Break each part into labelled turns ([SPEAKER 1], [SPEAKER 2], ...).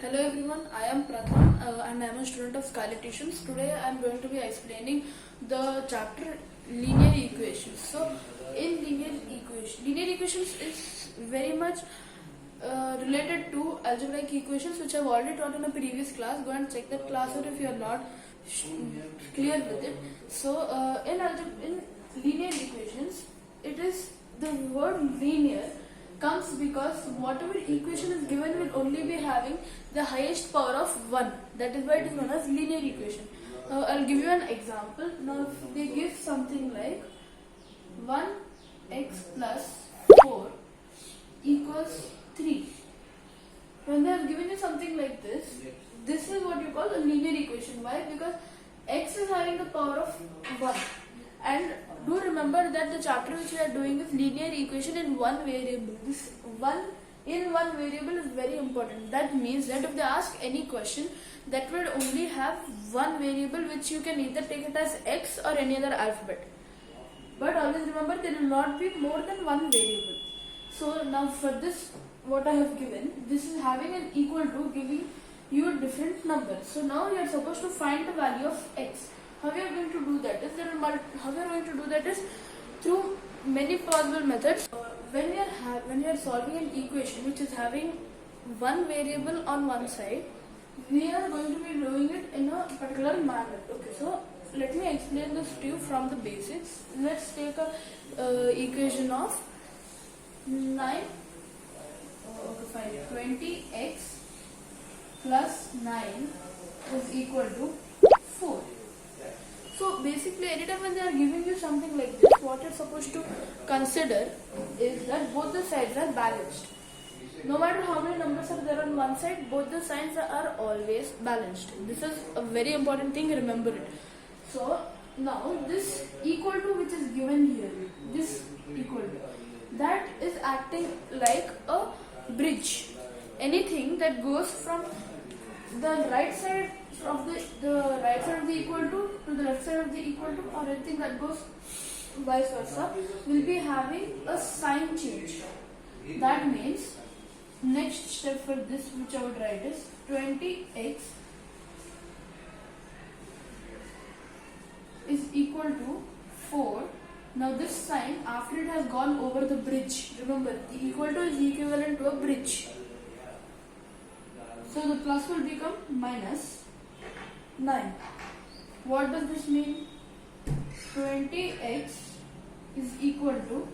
[SPEAKER 1] Hello everyone, I am Pratham and I am a student of Skylight Tuitions. Today I am going to be explaining the chapter linear equations. So in linear equations is very much related to algebraic equations, which I have already taught in a previous class. Go and check that class out if you are not clear with it. So in linear equations, it is the word linear comes because whatever equation is given will only be having the highest power of 1. That is why it is known as linear equation. Now I'll give you an example. Now if they give something like 1x plus 4 equals 3. When they have given you something like this is what you call a linear equation. Why? Because x is having the power of 1. And do remember that the chapter which we are doing is linear equation in one variable. This one in one variable is very important. That means that if they ask any question, that will only have one variable which you can either take it as x or any other alphabet. But always remember there will not be more than one variable. So now for this, what I have given, this is having an equal to giving you different numbers. So now you are supposed to find the value of x. How we are going to do that is through many possible methods. When we are solving an equation which is having one variable on one side, we are going to be doing it in a particular manner. Okay, so let me explain this to you from the basics. Let's take a equation of 20x plus 9 is equal to 4. So basically, anytime when they are giving you something like this, what you're supposed to consider is that both the sides are balanced. No matter how many numbers are there on one side, both the signs are always balanced. This is a very important thing, remember it. So now this equal to which is given here, this equal to, that is acting like a bridge. Anything that goes from the right side of the right side of the equal to the left side of the equal to, or anything that goes vice versa, will be having a sign change. That means next step for this, which I would write, is 20x is equal to 4. Now this sign, after it has gone over the bridge, remember the equal to is equivalent to a bridge. So the plus will become minus 9. What does this mean? 20x is equal to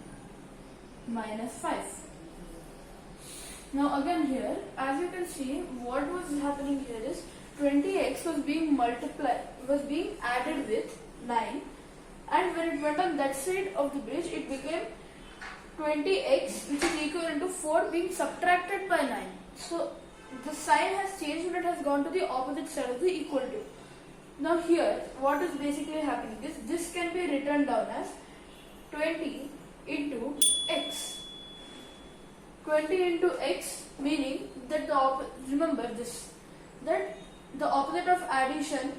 [SPEAKER 1] minus 5. Now again here, as you can see, what was happening here is 20x was being added with 9, and when it went on that side of the bridge, it became 20x, which is equivalent to 4 being subtracted by 9. So the sign has changed and it has gone to the opposite side of the equal to. Now here, what is basically happening is this can be written down as 20 into x. 20 into x meaning that remember this, that the opposite of addition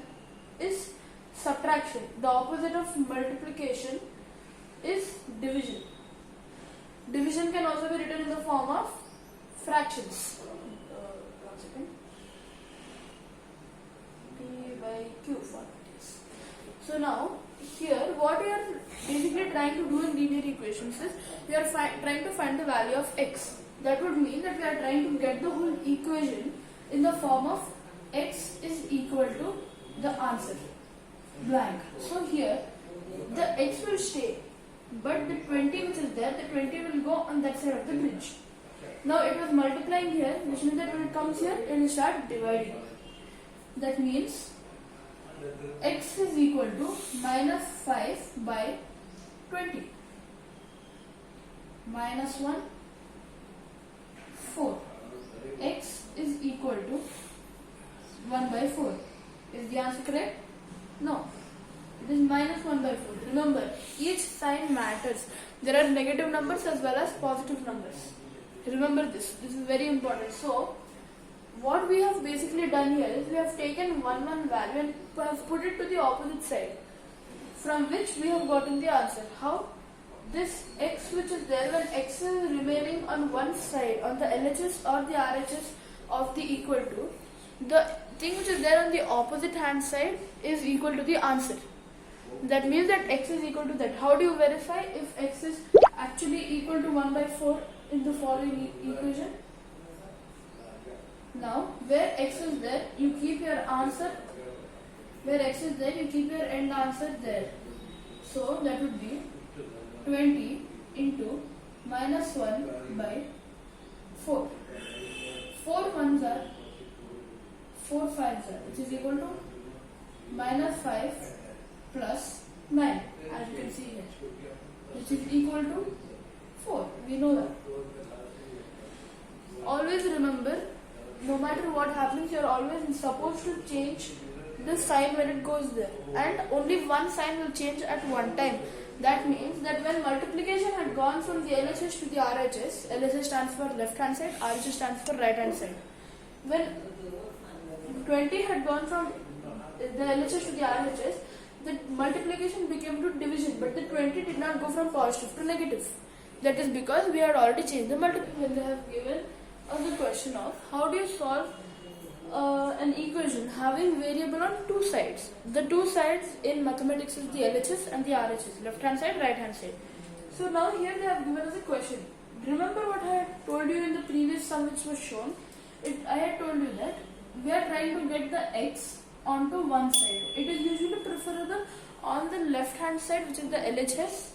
[SPEAKER 1] is subtraction. The opposite of multiplication is division. Division can also be written in the form of fractions. By q for this. So now here what we are basically trying to do in linear equations is we are trying to find the value of x. That would mean that we are trying to get the whole equation in the form of x is equal to the answer blank. So here the x will stay, but the 20 which is there, the 20 will go on that side of the bridge. Now it was multiplying here, which means that when it comes here, it will start dividing. That means x is equal to minus 5 by 20. Minus 1, 4. X is equal to 1 by 4. Is the answer correct? No. It is minus 1 by 4. Remember, each sign matters. There are negative numbers as well as positive numbers. Remember this. This is very important. So, what we have basically done here is we have taken one value and have put it to the opposite side, from which we have gotten the answer. How? This x which is there, when x is remaining on one side, on the LHS or the RHS of the equal to, the thing which is there on the opposite hand side is equal to the answer. That means that x is equal to that. How do you verify if x is actually equal to 1 by 4 in the following equation? Now, where x is there, you keep your answer. Where x is there, you keep your end answer there. So, that would be 20 into minus 1 by 4. 4 ones are 4 fives are, which is equal to minus 5 plus 9, as you can see here, which is equal to 4. We know that. Always remember, no matter what happens, you are always supposed to change the sign when it goes there, and only one sign will change at one time. That means that when multiplication had gone from the LHS to the RHS, LHS stands for left hand side, RHS stands for right hand side. When 20 had gone from the LHS to the RHS, the multiplication became to division, but the 20 did not go from positive to negative. That is because we had already changed the multiplication. When they have given us the question of how do you solve an equation having variable on two sides. The two sides in mathematics is the LHS and the RHS, left hand side, right hand side. So now here they have given us a question. Remember what I had told you in the previous sum which was shown? I had told you that we are trying to get the x onto one side. It is usually preferable on the left hand side, which is the LHS,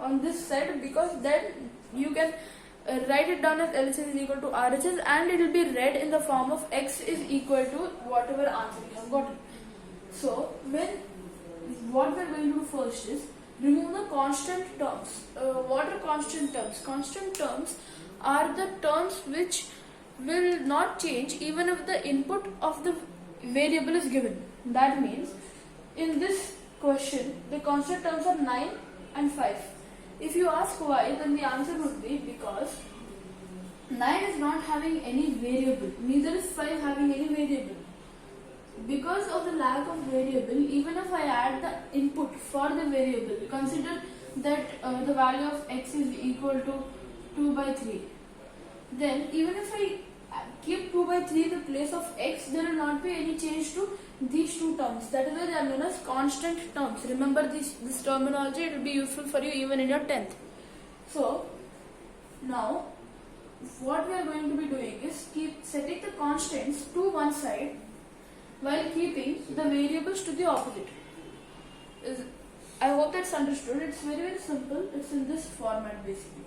[SPEAKER 1] on this side, because then you can write it down as LHS is equal to RHS, and it will be read in the form of x is equal to whatever answer you have gotten. So what we are going to do first is remove the constant terms. What are constant terms? Constant terms are the terms which will not change even if the input of the variable is given. That means in this question the constant terms are 9 and 5. If you ask why, then the answer would be because 9 is not having any variable, neither is 5 having any variable. Because of the lack of variable, even if I add the input for the variable, consider that the value of x is equal to 2 by 3. Then even if I keep 2 by 3 in the place of x, there will not be any change to these two terms. That is why they are known as constant terms. Remember this terminology, it will be useful for you even in your 10th. So now what we are going to be doing is keep setting the constants to one side while keeping the variables to the opposite. I hope that's understood. It's very simple. It's in this format basically.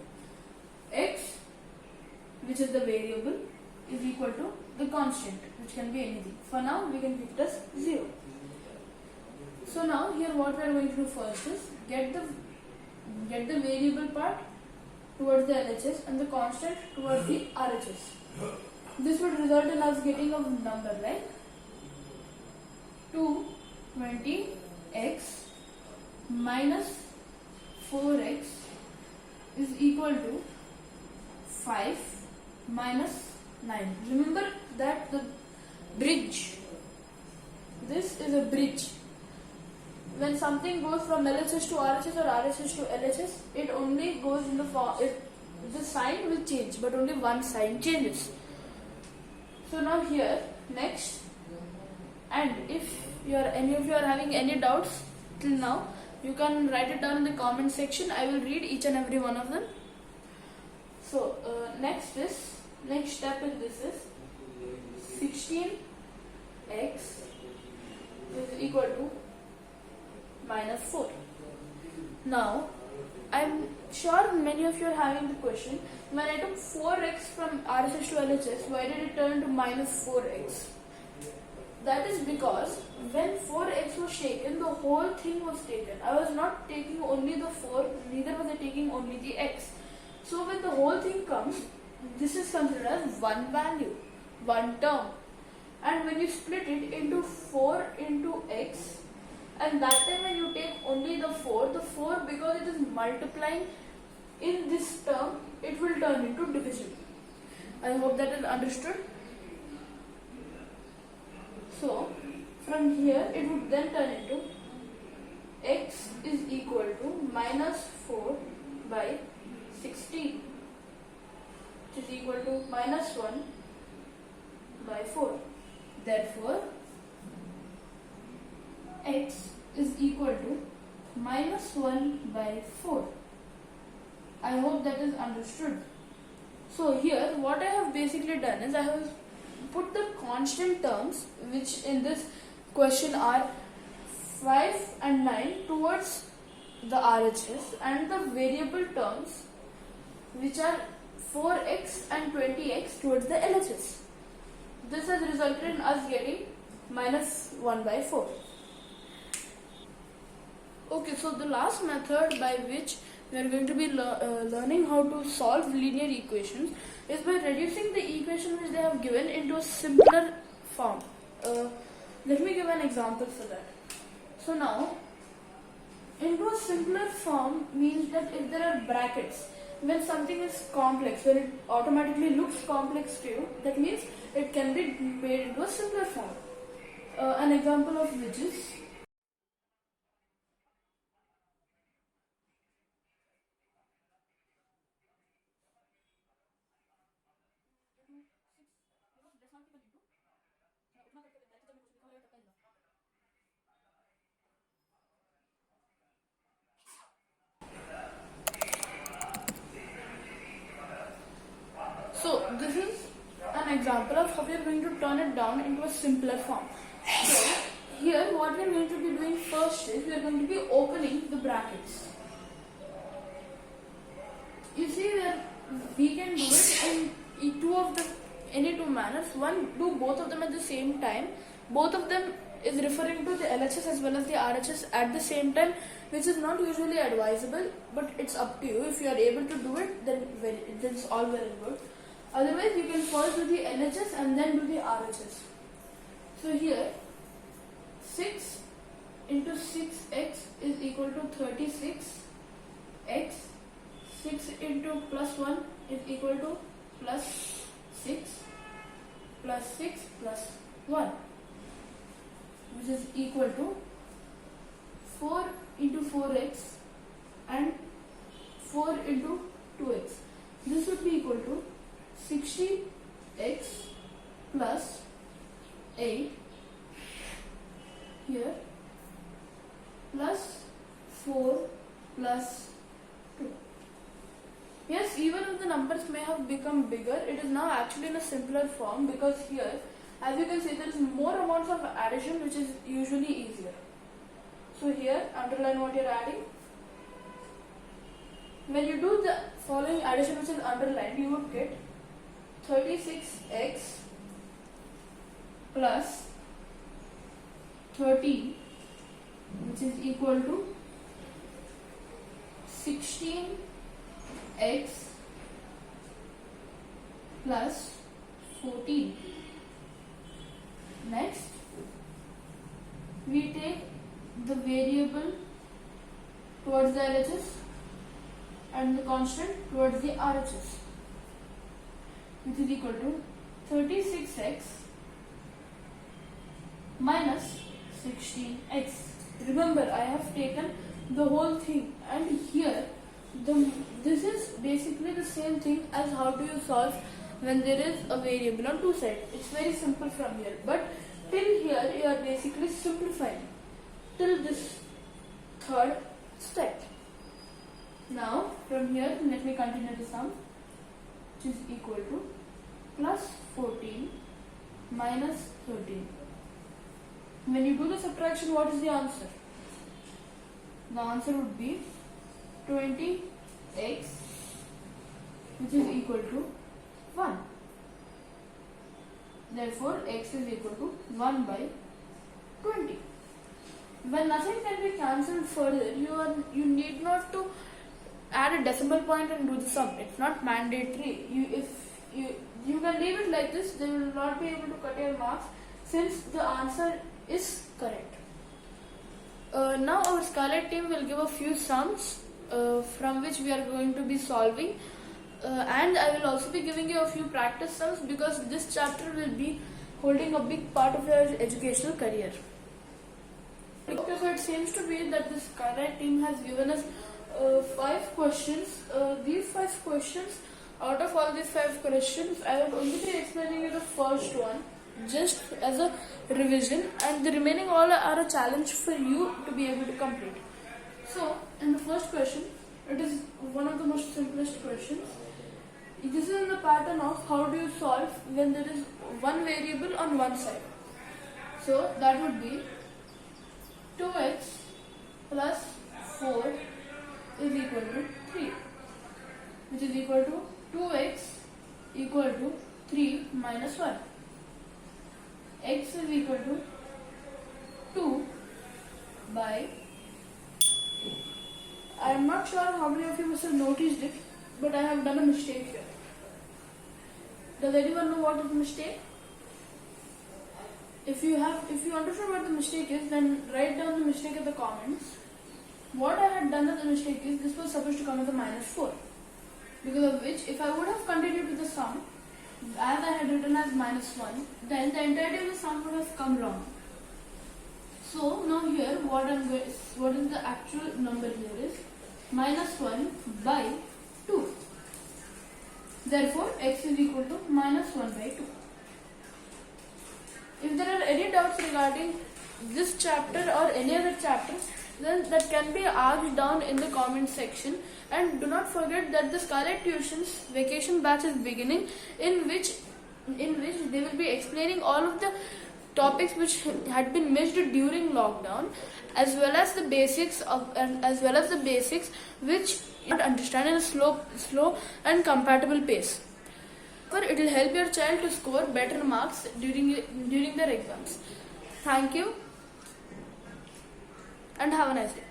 [SPEAKER 1] X, which is the variable, is equal to the constant, which can be anything. For now, we can keep it as 0. So now here what we are going to do first is get the variable part towards the LHS and the constant towards the RHS. This would result in us getting a number like 220x minus 4x is equal to 5 minus 9. Remember that the bridge, this is a bridge. When something goes from LHS to RHS or RHS to LHS, it only goes in the form, the sign will change, but only one sign changes. So now here, next, and if any of you are having any doubts till now, you can write it down in the comment section. I will read each and every one of them. So next step in this is 16x is equal to minus 4. Now I'm sure many of you are having the question, when I took 4x from RHS to LHS, why did it turn to minus 4x? That is because when 4x was taken, the whole thing was taken. I was not taking only the 4, neither was I taking only the x. So when the whole thing comes, this is considered as one value, one term. And when you split it into 4 into x, and that time when you take only the 4 because it is multiplying in this term, it will turn into division. I hope that is understood. So from here it would then turn into x is equal to minus 4 by 16, which is equal to minus 1 by 4. Therefore, x is equal to minus 1 by 4. I hope that is understood. So here what I have basically done is I have put the constant terms, which in this question are 5 and 9, towards the RHS, and the variable terms, which are 4x and 20x, towards the LHS. This has resulted in us getting minus 1 by 4. Okay, so the last method by which we are going to be learning how to solve linear equations is by reducing the equation which they have given into a simpler form. Let me give an example for that. So now, into a simpler form means that if there are brackets, when something is complex, when it automatically looks complex to you, that means it can be made into a simpler form. An example of which is, so this is an example of how we are going to turn it down into a simpler form. So here what we are going to be doing first is we are going to be opening the brackets. You see that we can do it in any two manners. One, do both of them at the same time. Both of them is referring to the LHS as well as the RHS at the same time, which is not usually advisable, but it's up to you. If you are able to do it, then it's all very good. Otherwise, you can first do the LHS and then do the RHS. So here, 6 into 6x is equal to 36x. 6 into plus 1 is equal to plus 6 plus 6 plus 1, which is equal to 4 into 4x and 4 into 2x. This would be equal to 60x plus 8 here plus 4 plus 2. Yes, even if the numbers may have become bigger, it is now actually in a simpler form, because here, as you can see, there is more amounts of addition, which is usually easier. So here, underline what you are adding. When you do the following addition, which is underlined, you would get 36x plus 13, which is equal to 16x plus 14. Next, we take the variable towards the LHS and the constant towards the RHS, which is equal to 36x minus 16x. Remember, I have taken the whole thing, and here this is basically the same thing as how do you solve when there is a variable on two sides. It's very simple from here, but till here you are basically simplifying till this third step. Now from here, let me continue the sum, which is equal to plus 14 minus 13. When you do the subtraction, what is the answer? The answer would be 20x, which is equal to 1. Therefore, x is equal to 1 by 20. When nothing can be cancelled further, you need not to add a decimal point and do the sum. It's not mandatory. You can leave it like this. They will not be able to cut your marks, since the answer is correct. Now our Skylight team will give a few sums from which we are going to be solving, and I will also be giving you a few practice sums, because this chapter will be holding a big part of your educational career. Okay, so it seems to be that the Skylight team has given us 5 questions. These 5 questions, out of all these 5 questions, I will only be explaining you the first one, just as a revision, and the remaining all are a challenge for you to be able to complete. So, in the first question, it is one of the most simplest questions. This is in the pattern of how do you solve when there is one variable on one side. So, that would be 2x plus 4 is equal to 3, which is equal to 2x equal to 3 minus 1. X is equal to 2 by, I am not sure how many of you must have noticed it, but I have done a mistake here. Does anyone know what is the mistake? If you understand what the mistake is, then write down the mistake in the comments. What I had done as a mistake is, this was supposed to come as a minus 4. Because of which, if I would have continued with the sum, as I had written as minus 1, then the entirety of the sum would have come wrong. So now here, what is the actual number here is minus 1 by 2. Therefore, x is equal to minus 1 by 2. If there are any doubts regarding this chapter or any other chapter, then that can be asked down in the comment section. And do not forget that the Skylight Tuitions vacation batch is beginning, in which they will be explaining all of the topics which had been missed during lockdown, as well as the basics which you understand in a slow and compatible pace. It will help your child to score better marks during their exams. Thank you and have a nice day.